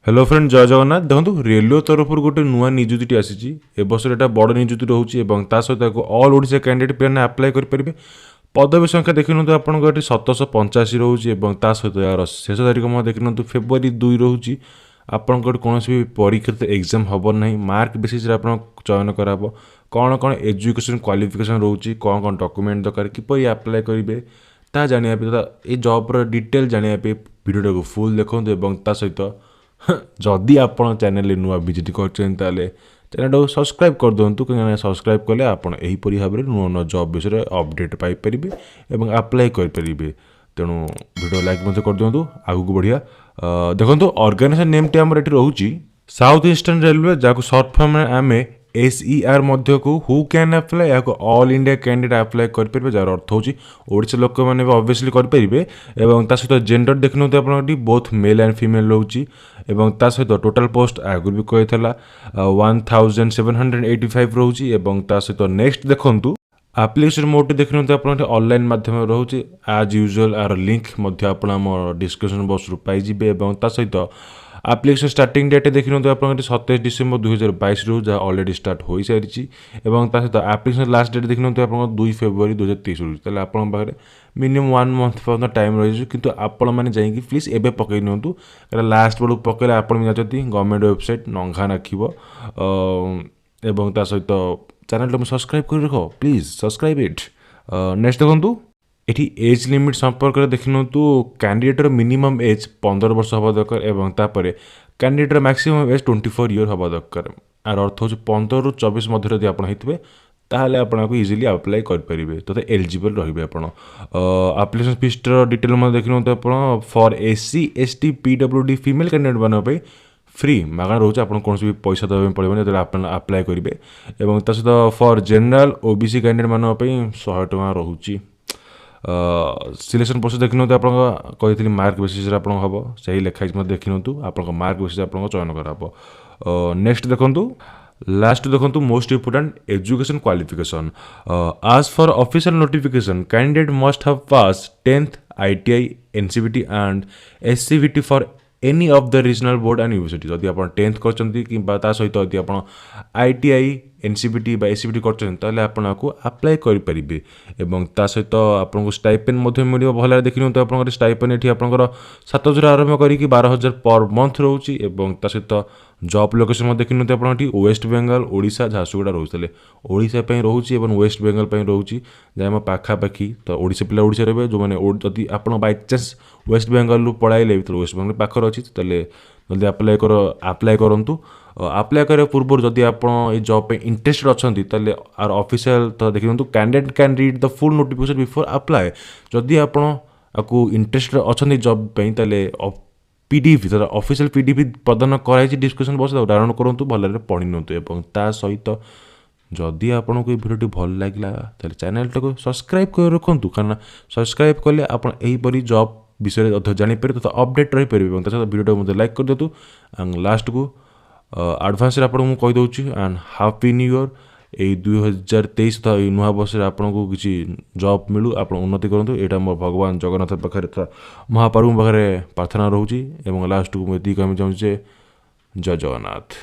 Hello friend जय जगन्नाथ देखो railway तरफ गोटे नुआ निजुति आसी वर्ष एटा बड़ निजुति रोचे सहित ऑल ओडिशा कैंडिडेट पे आप्लाय करेंगे पदवी संख्या देखी नियंतु आपंकर ये 785 रोचे सहित यार शेष तारीख देखी फेब्रुआरी 2 रोचे आपंकर कौन भी परीक्षा एग्जाम हम ना मार्क बेसीस आप चयन कराब कौन कौन एजुकेशन क्वालिफिकेशन रोचे कौन कौन डॉक्यूमेंट दरकार किपर आप्लाय करेंगे ता जाना ये जॉब्र डिटेल जाना भिडियो को फुल देखते और सहित जदि आप चैनल नुआ विजिट कर चैनल को सब्सक्राइब कर दिंतु कहीं सब्सक्राइब कले आपरी भाव में नुआ नुआ जॉब विषय अपडेट पाइपर और आप्लाय करेंगे तेणु वीडियो लाइक कर दिंतु आगू बढ़िया देखो ऑर्गेनाइजेशन नेम टी आम रोचे साउथ ईस्टर्न रेलवे जहाँ सर्ट फॉर्म आम SER मध्य को हु कैन अप्लाई या ऑल इंडिया कैंडिडेट अप्लाई करेंगे जार अर्थ होची ओडिशा लोक मैंने ऑब्वियसली करेंगे और सहित जेंडर देखने आप बोथ मेल एंड फीमेल रोची सहित टोटल पोस्ट आगुरी भी कही 1785 रोची सहित नेक्स्ट देखु आप्लिकेशन मोड देखने आप ऑनलाइन माध्यम रोचे आज यूजुअल आर लिंक डिस्क्रिप्शन बॉक्स रू पाइबे सहित आप्लिकेशन स्टार्टिंग डेट देखिए आप 27 डिसेम्बर 2022 रू जहाँ ऑलरेडी स्टार्ट हो सारी सहित आप्लिकेशन लास्ट डेट देखिए आप 2 फेब्रुआरी 2023 रू आप मिनिमम 1 मंथ पर्यटन टाइम रही कि आपण मैंने जाइए प्लीज एवं पकई निंतु लास्ट बेलू पकड़े आप गवर्नमेंट वेबसाइट नंगा नाखब सहित चैनल को सब्सक्राइब कर रख प्लीज सब्सक्राइब इट नेक्स्ट देखो ये एज लिमिट संपर्क में देखि नियंतु कैंडिडेटर मिनिमम एज 15 वर्ष हवा दरकार और कैंडिडेटर मैक्सिमम एज 24 ईयर हवा दरकार आर अर्थ हो 15 रू 24 मध्य यदि आप होते ताहले आपको इजिली अप्लाई करेंगे तो एलिजिबल रही आप्लिकेशन फीस्टर डिटेल देखिए आप for SC ST PWD female candidate मानी फ्री मागଣା रोचे आप कौन भी पैसा देवा पड़े जो आप अप्लाई करेंगे और सहित फॉर जनरल OBC कैंडिडेट मानी 100 टଙ୍କା रोचे सिलेक्शन प्रोसेस देखि नियंतु आप कही मार्क बेसीस हम सही लेखाई देखि नियंतु आप मार्क बेसीस आप चयन कराब नेक्स्ट देखु लास्ट देखो मोस्ट इंपोर्टेंट एजुकेशन क्वालिफिकेशन आज for official notification candidate must have pass 10th ITI NCVT and SCVT for any of the regional board and university जदि आप 10th कर सहित यदि आप ITI NCVT SCVT कर आपको अप्लाई करेंगे और सहित आपको स्टाइपेंड मिले भल देखिए आप स्टाइपेंड ये आप 7,000 आरंभ कर 12,000 पर मंथ रोचे सहित जॉब लोकेशन देखिए आप वेस्ट बेंगल ओडिशा झारसुगुड़ा रोचे ओडिशा रोचे वेस्ट बेंगल रोचे जहाँ पाखापाखि तो ओडिशा पिला ओडिशा रे जो मैंने जदि आप बाई चान्स वेस्ट बेंगल पढ़ाइले तो वेस्ट बेंगल पाखर अच्छी जल्दी अप्लाई करूँ अप्लाई करने पूर्व जदि आप जॉब पे इंटरेस्टेड अच्छा आर ऑफिशियल तो देखिए candidate can read the full notification before apply जदि आपको इंटरेस्टेड अच्छा जॉब पे PDF ऑफिशियल PDF प्रदान कराई डिस्कशन बॉक्स डाउनलोड करूँ भल पढ़ी नियंतु सहित जदि आपको ये भिडियो भल लगे चैनल को सब्सक्राइब कर रखुँ कारण सब्सक्राइब कले आपरी जॉब विषय जापर तो अपडेट रही पारे भिडियो मतलब लाइक कर दिंतु एंड लास्ट को आडभांस आपको कहीदे एंड हैप्पी न्यू ईयर यही 2023 तथा नुआ वर्ष आपको किसी जॉब मिलू आप उन्नति करूँ यहाँ मोर भगवान जगन्नाथ पाखे महाप्रभु पाखे प्रार्थना रोचे लास्ट को मुझे कहना चाहूँचे जय जगन्नाथ।